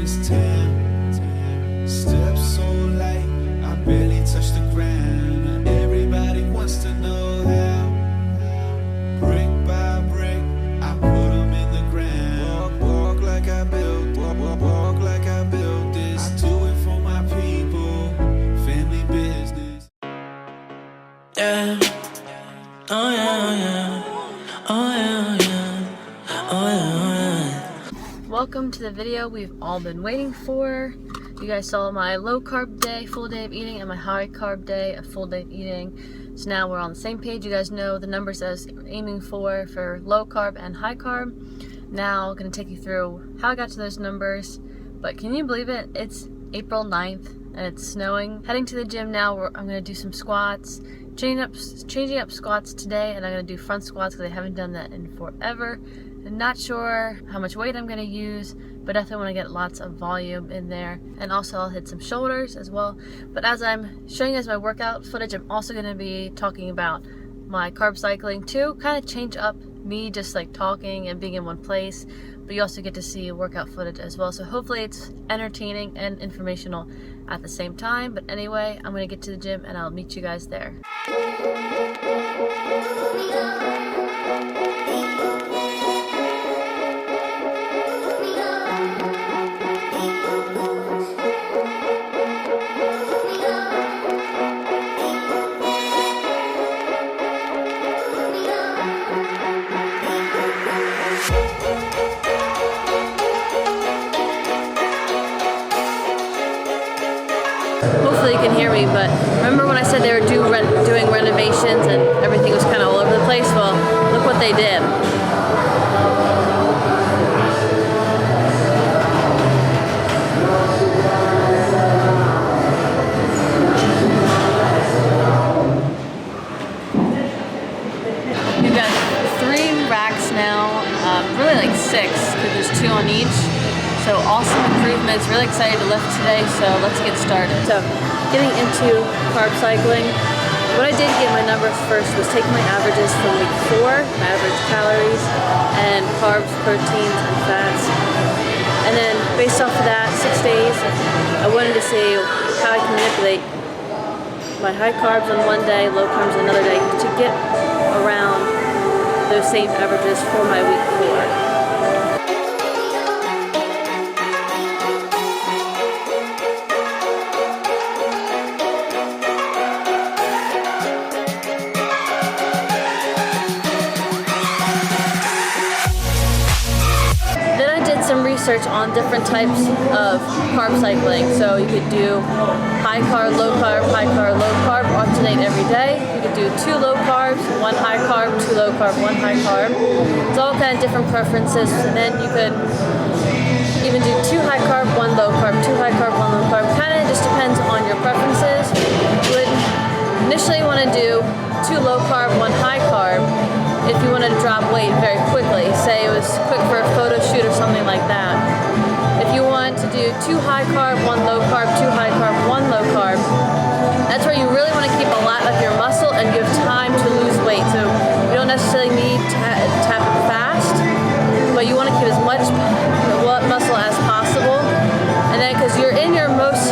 this town. Steps so light, I barely touch the ground. Everybody wants to know how. Brick by brick, I put them in the ground. Walk like I built, walk like I built this. I do it for my people, family business. Yeah. Oh yeah, oh yeah. Oh yeah, oh yeah. Oh yeah, oh yeah. Welcome to the video we've all been waiting for. You guys saw my low carb day, full day of eating, and my high carb day, a full day of eating. So now we're on the same page. You guys know the numbers I was aiming for low carb and high carb. Now I'm going to take you through how I got to those numbers. But can you believe it? It's April 9th and it's snowing. Heading to the gym now. I'm going to do some squats. Changing up squats today, and I'm going to do front squats because I haven't done that in forever. I'm not sure how much weight I'm going to use, but definitely want to get lots of volume in there. And also I'll hit some shoulders as well. But as I'm showing you guys my workout footage, I'm also going to be talking about my carb cycling too. Kind of change up me just like talking and being in one place, but you also get to see workout footage as well. So hopefully it's entertaining and informational at the same time. But anyway, I'm going to get to the gym and I'll meet you guys there. Hopefully you can hear me, but remember when I said they were doing renovations and everything was kind of all over the place? Well, look what they did. You've got 3 racks now, really like 6 because there's 2 on each. So awesome improvements, really excited to lift today, so let's get started. So getting into carb cycling, what I did to get my numbers first was taking my averages from week 4, my average calories, and carbs, proteins, and fats. And then based off of that, 6 days, I wanted to see how I can manipulate my high carbs on one day, low carbs on another day to get around those same averages for my week 4. Research on different types of carb cycling. So you could do high carb, low carb, low carb, alternate every day. You could do 2 low carbs, 1 high carb, 2 low carb, 1 high carb. It's all kind of different preferences. And then you could even do 2 high carb, 1 low carb, 2 high carb, 1 low carb. Kind of just depends on your preferences. You would initially want to do 2 low carb, 1 high carb. If you want to drop weight very quickly, say it was quick for a photo shoot or something like that. If you want to do 2 high carb, 1 low carb, 2 high carb, 1 low carb, that's where you really want to keep a lot of your muscle and you have time to lose weight. So you don't necessarily need to tap it fast, but you want to keep as much muscle as possible. And then because you're in your most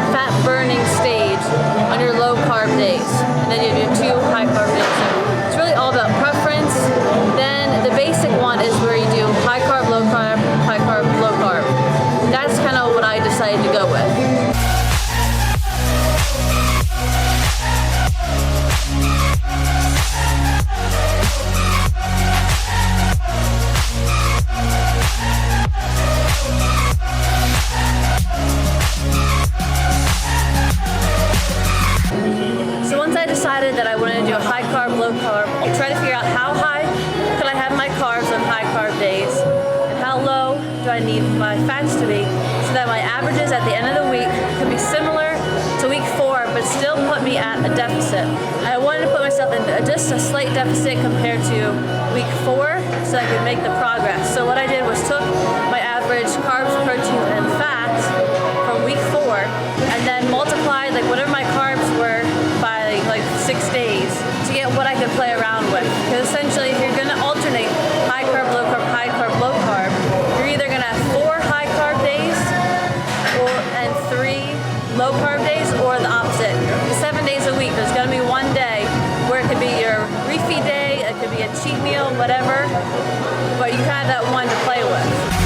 fat burning stage on your low carb days, and then you do 2 high carb days. So it's really all about preference. Then the basic one is where you do high carb, low carb, low carb. That's kind of what I decided to go with. That I wanted to do a high carb, low carb. I'll try to figure out how high could I have my carbs on high carb days and how low do I need my fats to be so that my averages at the end of the week could be similar to week 4 but still put me at a deficit. I wanted to put myself in just a slight deficit compared to week 4 so I could make the progress. So what I did was took my average carbs, proteins, and fats from week 4 and then multiplied like whatever my carbs were by like 6 days to get what I could play around with. Because essentially if you're going to alternate high carb, low carb, low carb, you're either going to have 4 high carb days low carb days or the opposite. 7 days a week, there's gonna be one day where it could be your refeed day, it could be a cheat meal, whatever, but you have that one to play with.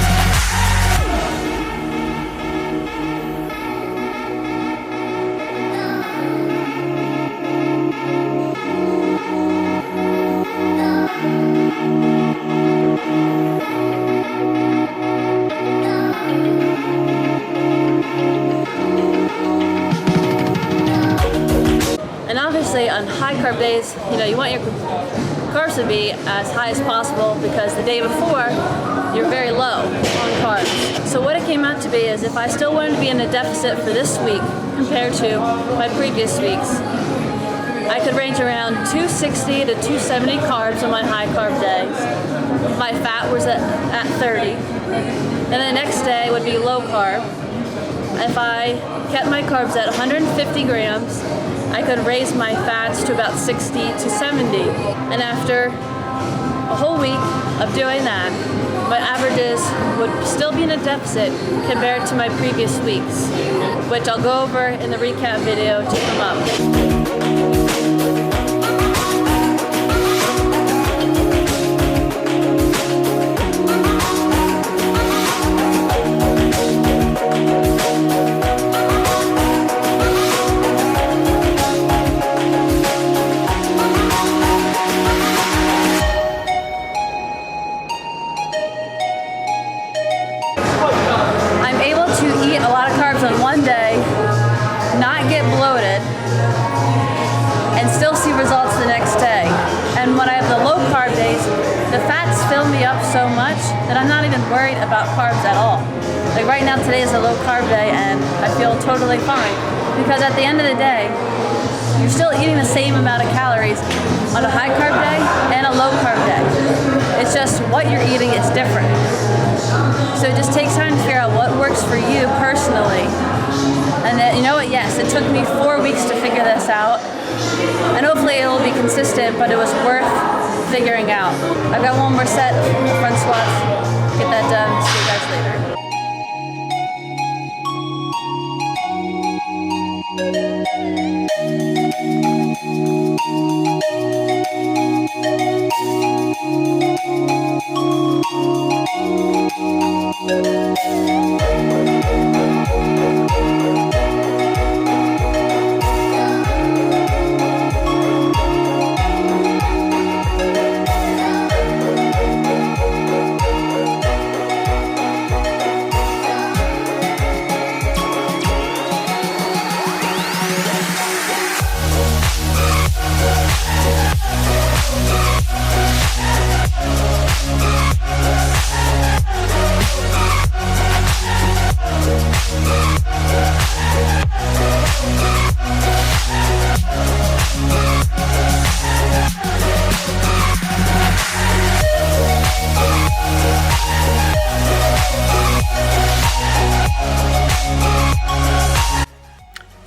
And obviously on high carb days, you want your carbs to be as high as possible because the day before you're very low on carbs. So what it came out to be is if I still wanted to be in a deficit for this week compared to my previous weeks, I could range around 260 to 270 carbs on my high carb days. My fat was at 30. And the next day would be low carb. If I kept my carbs at 150 grams, I could raise my fats to about 60 to 70. And after a whole week of doing that, my averages would still be in a deficit compared to my previous weeks, which I'll go over in the recap video to come up. On one day, not get bloated, and still see results the next day. And when I have the low carb days, the fats fill me up so much that I'm not even worried about carbs at all. Like right now, today is a low carb day and I feel totally fine because at the end of the day, you're still eating the same amount of calories on a high carb day and a low carb day. It's just what you're eating is different. So it just takes time to figure out what works for you personally. And then, you know what, yes, it took me 4 weeks to figure this out. And hopefully it will be consistent, but it was worth figuring out. I've got one more set of front squats. Get that done. See you guys later.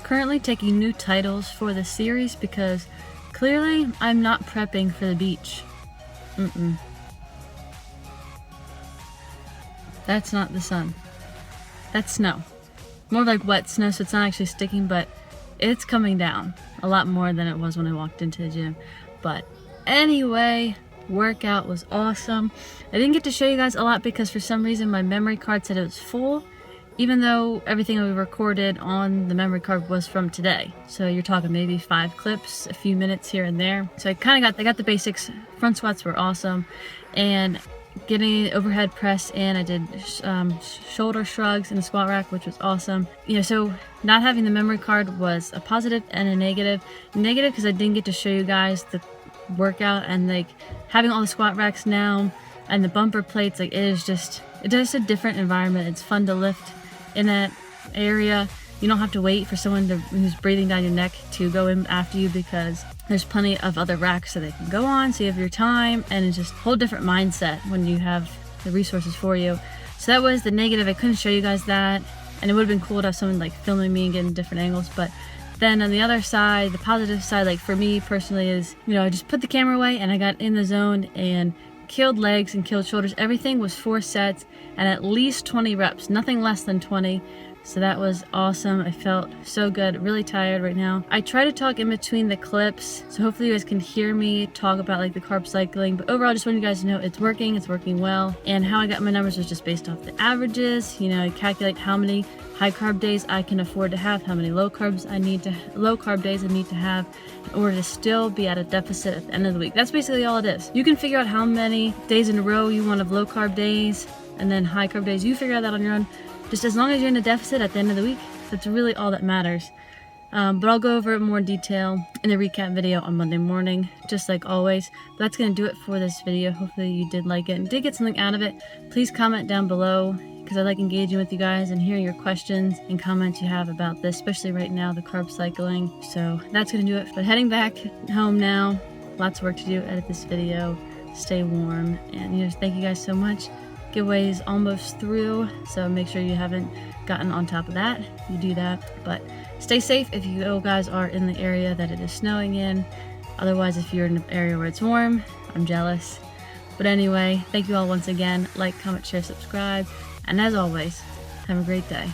Currently taking new titles for the series because clearly I'm not prepping for the beach. That's not the sun. That's snow. More like wet snow, so it's not actually sticking, but it's coming down a lot more than it was when I walked into the gym. But anyway, workout was awesome. I didn't get to show you guys a lot because for some reason my memory card said it was full, even though everything we recorded on the memory card was from today. So you're talking maybe 5 clips, a few minutes here and there. So I got the basics. Front squats were awesome, and getting overhead press in. I did shoulder shrugs in the squat rack, which was awesome. So not having the memory card was a positive and a negative. Negative because I didn't get to show you guys the workout, and like having all the squat racks now and the bumper plates, like it's just a different environment. It's fun to lift in that area. You don't have to wait for someone who's breathing down your neck to go in after you because there's plenty of other racks that they can go on, so you have your time, and it's just a whole different mindset when you have the resources for you. So that was the negative. I couldn't show you guys that, and it would have been cool to have someone like filming me and getting different angles. But then on the other side, the positive side, like for me personally, is I just put the camera away and I got in the zone and killed legs and killed shoulders. Everything was 4 sets and at least 20 reps, nothing less than 20. So that was awesome. I felt so good, really tired right now. I try to talk in between the clips, so hopefully you guys can hear me talk about like the carb cycling. But overall, I just want you guys to know it's working well. And how I got my numbers was just based off the averages. You know, I calculate how many high carb days I can afford to have, how many low carb days I need to have in order to still be at a deficit at the end of the week. That's basically all it is. You can figure out how many days in a row you want of low carb days and then high carb days. You figure out that on your own. Just as long as you're in a deficit at the end of the week, that's really all that matters. But I'll go over it more in detail in the recap video on Monday morning, just like always. But that's going to do it for this video. Hopefully you did like it and did get something out of it. Please comment down below, because I like engaging with you guys and hearing your questions and comments you have about this, especially right now, the carb cycling. So that's going to do it. But heading back home now, lots of work to do, edit this video, stay warm, and thank you guys so much. Giveaway is almost through, so make sure you haven't gotten on top of that. You do that, but stay safe if you guys are in the area that it is snowing in. Otherwise, if you're in an area where it's warm, I'm jealous. But anyway, thank you all once again. Like, comment, share, subscribe, and as always, have a great day.